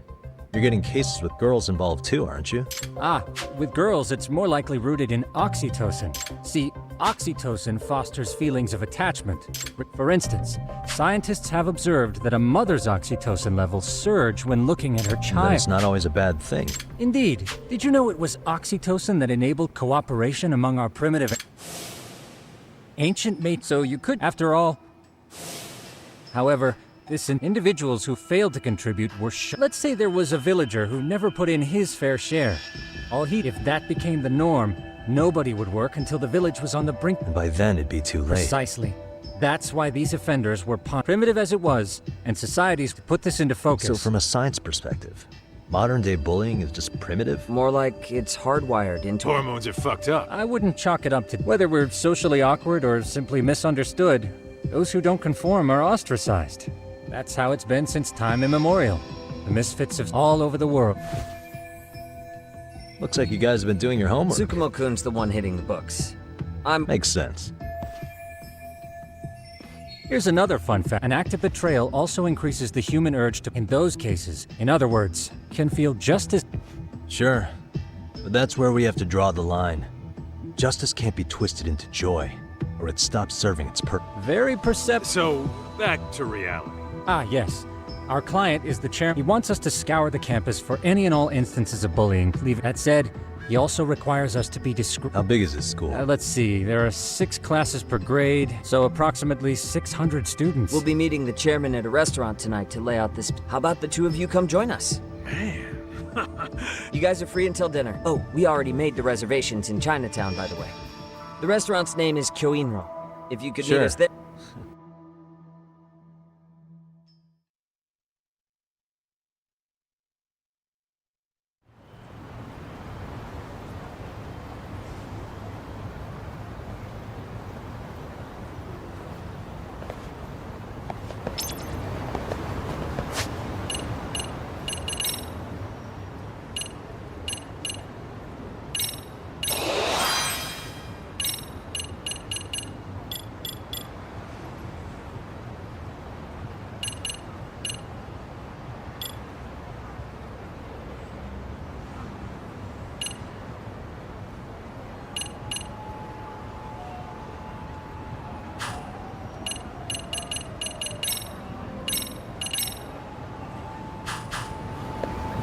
You're getting cases with girls involved too, aren't you? Ah, with girls, it's more likely rooted in oxytocin. See, oxytocin fosters feelings of attachment. For instance, scientists have observed that a mother's oxytocin levels surge when looking at her child. That's not always a bad thing. Indeed. Did you know it was oxytocin that enabled cooperation among our primitive... ancient mates? So you could, after all... However, individuals who failed to contribute were Let's say there was a villager who never put in his fair share. If that became the norm, nobody would work until the village was on the brink. And by then it'd be too late. Precisely. That's why these offenders were primitive as it was, and societies put this into focus. So from a science perspective, modern-day bullying is just primitive? More like it's hardwired into... Hormones are fucked up. I wouldn't chalk it up to whether we're socially awkward or simply misunderstood. Those who don't conform are ostracized. That's how it's been since time immemorial. The misfits of all over the world. Looks like you guys have been doing your homework. Tsukumo-kun's the one hitting the books. Makes sense. Here's another fun fact. An act of betrayal also increases the human urge to, in those cases, in other words, can feel just as... Sure, but that's where we have to draw the line. Justice can't be twisted into joy, or it stops serving its purpose. Very perceptive. So, back to reality. Ah, yes. Our client is the chairman. He wants us to scour the campus for any and all instances of bullying. That said, he also requires us to be discreet. How big is this school? Let's see. There are 6 classes per grade, so approximately 600 students. We'll be meeting the chairman at a restaurant tonight to lay out this... How about the two of you come join us? Man. You guys are free until dinner. Oh, we already made the reservations in Chinatown, by the way. The restaurant's name is Kyoinro. If you could meet us there...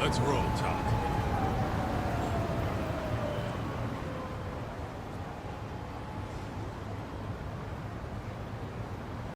Let's roll, Talk.